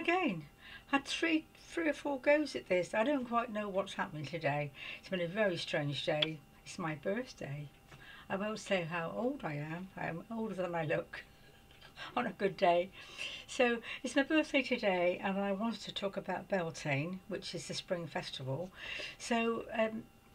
again. Had three or four goes at this. I don't quite know what's happening today. It's been a very strange day. It's my birthday. I won't say how old I am. I am older than I look on a good day. So it's my birthday today, and I wanted to talk about Beltane, which is the spring festival. So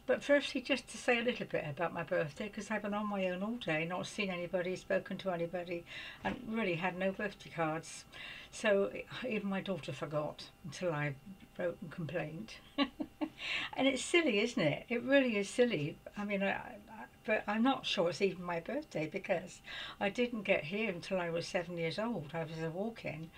but firstly, just to say a little bit about my birthday, because I've been on my own all day, not seen anybody, spoken to anybody, and really had no birthday cards. So even my daughter forgot until I wrote and complained. And it's silly, isn't it? It really is silly. I mean, but I'm not sure it's even my birthday, because I didn't get here until I was 7 years old. I was a walk-in,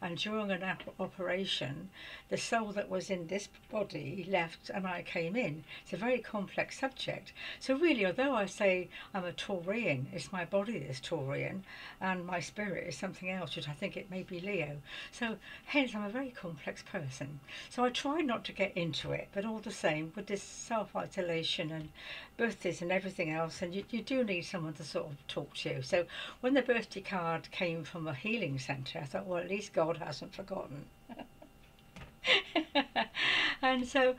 and during an operation, the soul that was in this body left and I came in. It's a very complex subject. So really, although I say I'm a Taurian, it's my body that's Taurian, and my spirit is something else, which I think it may be Leo. So hence I'm a very complex person. So I try not to get into it, but all the same, with this self-isolation and birthdays and everything else, and you do need someone to sort of talk to you. So when the birthday card came from a healing centre, I thought, well, at least God hasn't forgotten. And so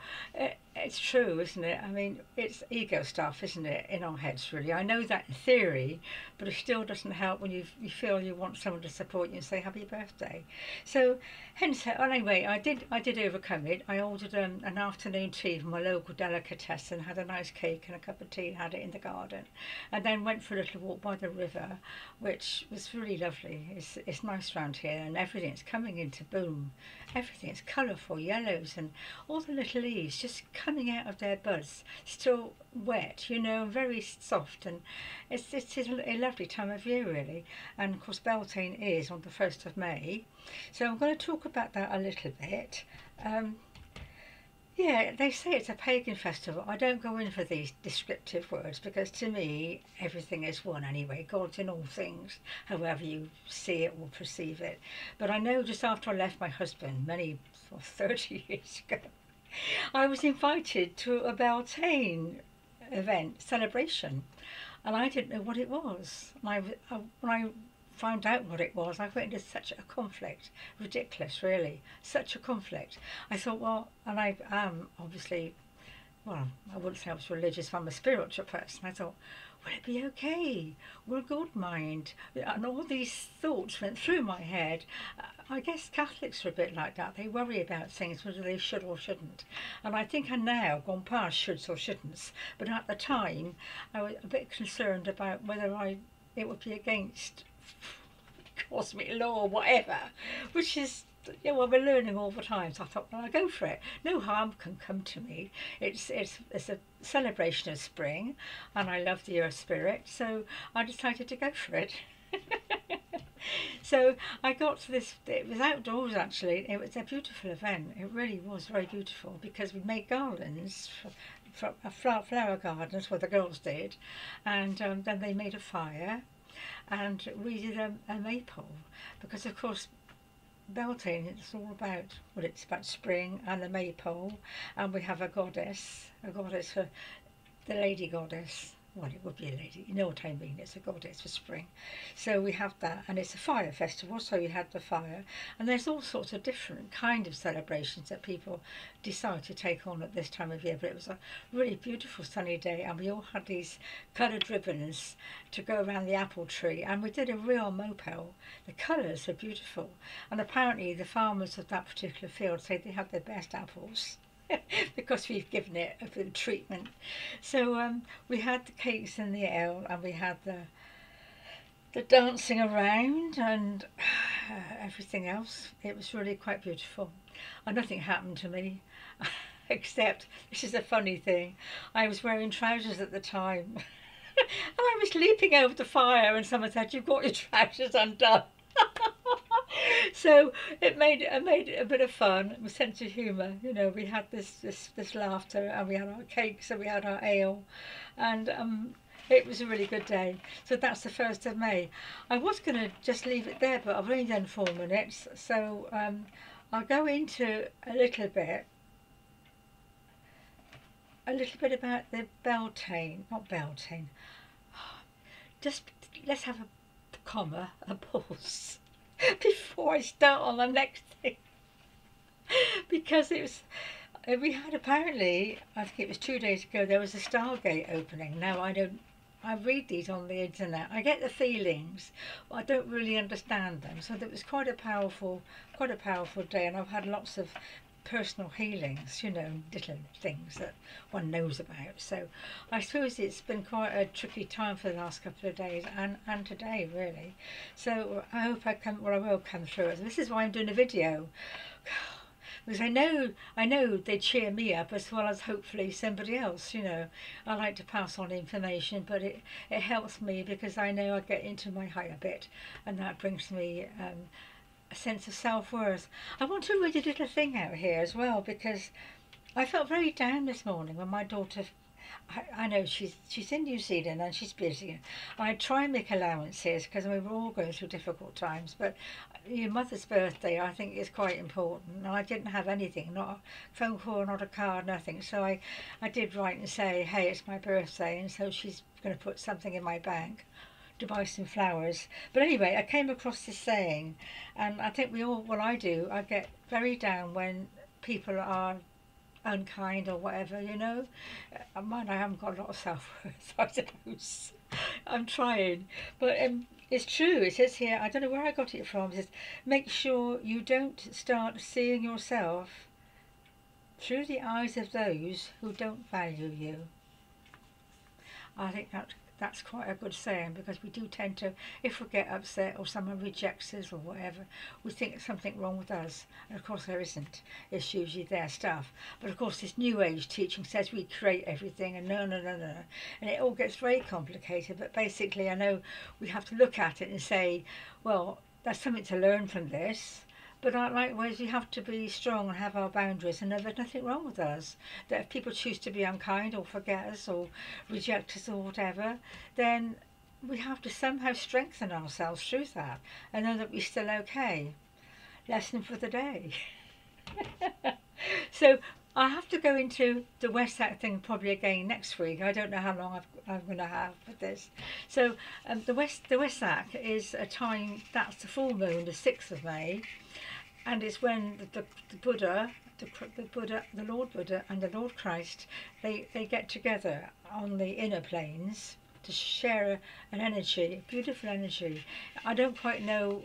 it's true, isn't it? I mean, it's ego stuff, isn't it, in our heads, really. I know that in theory, but it still doesn't help when you feel you want someone to support you and say happy birthday. So hence, anyway, I did overcome it. I ordered an afternoon tea from a local delicatessen, had a nice cake and a cup of tea, and had it in the garden, and then went for a little walk by the river, which was really lovely. It's nice around here, and everything's coming into bloom. Everything's colourful, yellows, and all the little leaves just coming out of their buds, still wet, you know, very soft, and it's a lovely time of year, really. And of course Beltane is on the 1st of May, so I'm going to talk about that a little bit. Yeah, they say it's a pagan festival. I don't go in for these descriptive words, because to me everything is one anyway. God's in all things, however you see it or perceive it. But I know just after I left my husband many 30 years ago, I was invited to a Beltane event, celebration, and I didn't know what it was. And when I found out what it was, I went into such a conflict. Ridiculous, really. Such a conflict. I thought, well, and I am obviously, well, I wouldn't say I was religious, but I'm a spiritual person. I thought, will it be okay? Will God mind? And all these thoughts went through my head. I guess Catholics are a bit like that. They worry about things, whether they should or shouldn't. And I think I'm now gone past shoulds or shouldn'ts. But at the time, I was a bit concerned about whether it would be against cosmic law or whatever, which is, yeah, well, we're learning all the time. So I thought, well, I'll go for it. No harm can come to me. It's a celebration of spring, and I love the earth spirit, so I decided to go for it. So I got to this, it was outdoors actually. It was a beautiful event. It really was very beautiful, because we made garlands from flower gardens, where the girls did, and then they made a fire, and we did a maypole, because of course Beltane, it's all about, well, it's about spring and the maypole, and we have a goddess for the lady goddess. Well, it would be a lady, you know what I mean, it's a goddess for spring. So we have that, and it's a fire festival, so you had the fire, and there's all sorts of different kind of celebrations that people decide to take on at this time of year. But it was a really beautiful sunny day, and we all had these coloured ribbons to go around the apple tree, and we did a real Maypole. The colours are beautiful, and apparently the farmers of that particular field say they have their best apples. Because we've given it a bit of treatment. So we had the cakes and the ale, and we had the dancing around and everything else. It was really quite beautiful, and nothing happened to me except, this is a funny thing, I was wearing trousers at the time and I was leaping over the fire, and someone said, "You've got your trousers undone." So it made a bit of fun, a sense of humour. You know, we had this laughter, and we had our cakes, and we had our ale, and it was a really good day. So that's the 1st of May. I was going to just leave it there, but I've only done 4 minutes, so I'll go into a little bit about the Beltane, not Beltane. Just let's have a comma, a pause, before I start on the next thing. because it was. We had apparently, I think it was 2 days ago, there was a Stargate opening. Now I don't. I read these on the internet. I get the feelings, but I don't really understand them. So it was quite a powerful day, and I've had lots of personal healings, you know, little things that one knows about. So I suppose it's been quite a tricky time for the last couple of days, and today really. So I hope I will come through it. This is why I'm doing a video. Because I know they cheer me up as well as hopefully somebody else, you know. I like to pass on information, but it helps me because I know I get into my higher bit, and that brings me a sense of self-worth. I want to read a little thing out here as well, because I felt very down this morning when my daughter, I know she's in New Zealand and she's busy. I try and make allowances because we were all going through difficult times, but your mother's birthday I think is quite important, and I didn't have anything, not a phone call, not a card, nothing. So I did write and say, hey, it's my birthday, and so she's going to put something in my bank to buy some flowers. But anyway, I came across this saying, and I think we all, well, I do, I get very down when people are unkind or whatever, you know. Mine, I haven't got a lot of self-worth, I suppose. I'm trying, but it's true. It says here, I don't know where I got it from, it says, make sure you don't start seeing yourself through the eyes of those who don't value you. I think that's quite a good saying, because we do tend to, if we get upset or someone rejects us or whatever, we think there's something wrong with us, and of course there isn't. It's usually their stuff. But of course this new age teaching says we create everything, and no, and it all gets very complicated. But basically I know we have to look at it and say, well, there's something to learn from this. But likewise, we have to be strong and have our boundaries, and know there's nothing wrong with us. That if people choose to be unkind or forget us or reject us or whatever, then we have to somehow strengthen ourselves through that and know that we're still okay. Lesson for the day. So I have to go into the Wesak thing probably again next week. I don't know how long I'm going to have with this. So the Wesak is a time, that's the full moon, the 6th of May. And it's when the Buddha, the Lord Buddha and the Lord Christ, they get together on the inner planes to share an energy, a beautiful energy. I don't quite know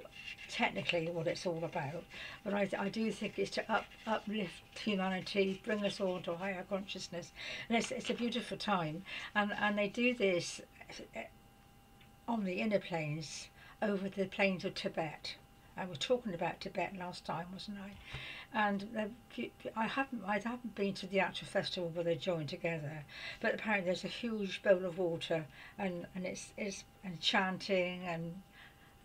technically what it's all about, but I do think it's to uplift humanity, bring us all to a higher consciousness. And it's a beautiful time. And they do this on the inner planes over the plains of Tibet. I was talking about Tibet last time, wasn't I? And I haven't been to the actual festival where they join together, but apparently there's a huge bowl of water, and it's and chanting, and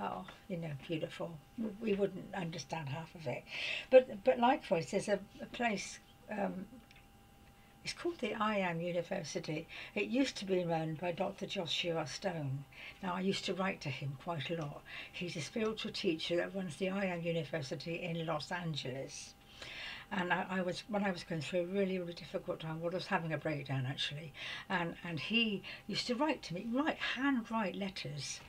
oh, you know, beautiful. We wouldn't understand half of it, but likewise there's a place. It's called the I Am University. It used to be run by Dr. Joshua Stone. Now, I used to write to him quite a lot. He's a spiritual teacher that runs the I Am University in Los Angeles. And when I was going through a really, really difficult time, well, I was having a breakdown actually, and he used to write to me, handwrite letters.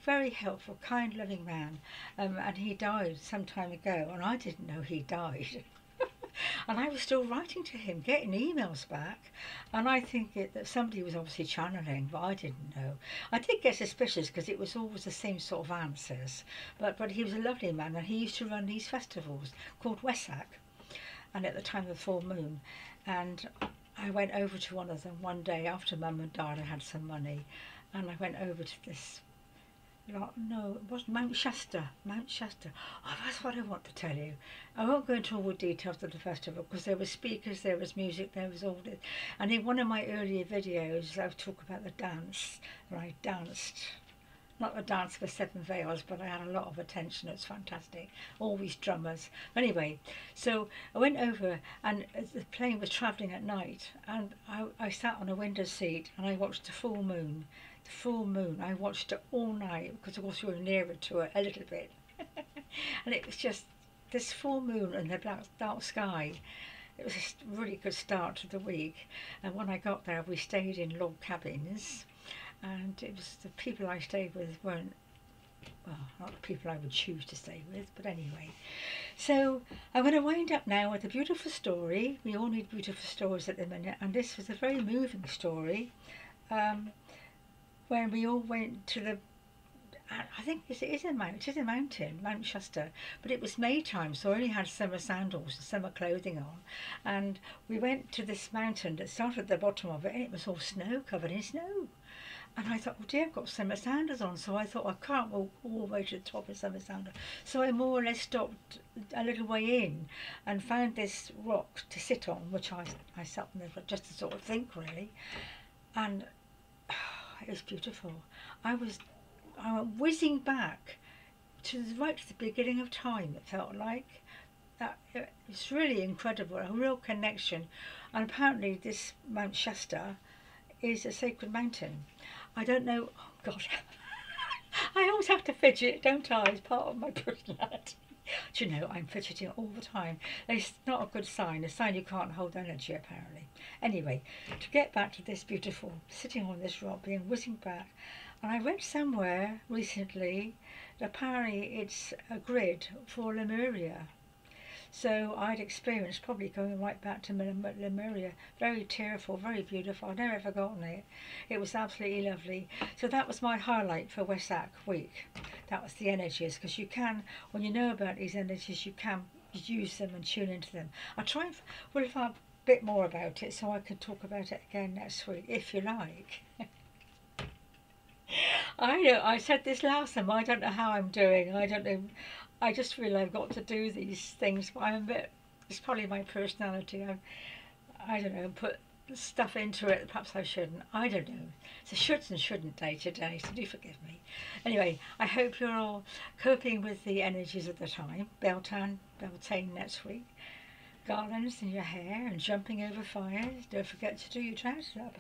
Very helpful, kind, loving man. And he died some time ago, and I didn't know he died. And I was still writing to him, getting emails back, and I think that somebody was obviously channeling, but I didn't know. I did get suspicious because it was always the same sort of answers, but he was a lovely man, and he used to run these festivals called Wesak, and at the time of the full moon, and I went over to one of them one day after Mum had died. I had some money, and I went over to this. No, it was Mount Shasta. Mount Shasta. Oh, that's what I want to tell you. I won't go into all the details of the festival because there were speakers, there was music, there was all this. And in one of my earlier videos, I talk about the dance. Where I danced, not the dance for 7 veils, but I had a lot of attention. It was fantastic. All these drummers. Anyway, so I went over, and the plane was travelling at night, and I sat on a window seat and I watched the full moon. The full moon. I watched it all night because of course we were nearer to it a little bit. And it was just this full moon and the dark sky. It was a really good start to the week. And when I got there, we stayed in log cabins, and it was the people I stayed with weren't well, not the people I would choose to stay with, but anyway. So I'm going to wind up now with a beautiful story. We all need beautiful stories at the minute, and this was a very moving story. When we all went to the, I think it is a mountain, Mount Shasta, but it was May time, so I only had summer sandals and summer clothing on, and we went to this mountain that started at the bottom of it, and it was all snow, covered in snow. And I thought, oh dear, I've got summer sandals on, so I thought I can't walk all the way to the top in summer sandals. So I more or less stopped a little way in and found this rock to sit on, which I sat on there just to sort of think really, and it was beautiful. I went whizzing back to right to the beginning of time. It felt like that. It's really incredible, a real connection. And apparently, this Mount Shasta is a sacred mountain. I don't know. Oh God, I always have to fidget, don't I? It's part of my personality. Do you know, I'm fidgeting all the time. It's not a good sign, a sign you can't hold energy apparently. Anyway, to get back to this beautiful, sitting on this rock, being whizzing back, and I read somewhere recently that apparently it's a grid for Lemuria. So I'd experienced probably going right back to Lemuria. Very tearful, very beautiful. I've never forgotten it. It was absolutely lovely. So that was my highlight for Wesak week. That was the energies, because you can, when you know about these energies, you can use them and tune into them. I'll try and we'll find a bit more about it so I can talk about it again next week, if you like. I know, I said this last time, I don't know how I'm doing. I don't know. I just feel I've got to do these things, but I'm a bit, it's probably my personality. I don't know, put stuff into it that perhaps I shouldn't. I don't know. It's a shoulds and shouldn't day to day, so do forgive me. Anyway, I hope you're all coping with the energies of the time. Beltane next week. Garlands in your hair and jumping over fires. Don't forget to do your trousers up.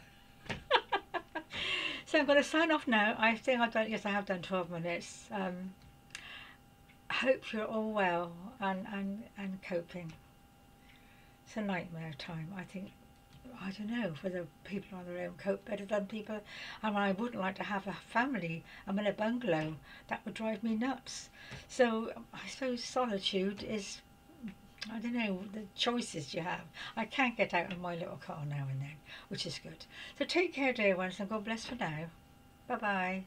So I'm going to sign off now. I think I've done, yes I have done 12 minutes. Hope you're all well and coping. It's a nightmare time. I think, I don't know whether people on their own cope better than people. And I wouldn't like to have a family. I'm in a bungalow. That would drive me nuts. So I suppose solitude is, I don't know, the choices you have. I can't get out of my little car now and then, which is good. So take care, dear ones, and God bless for now. Bye bye.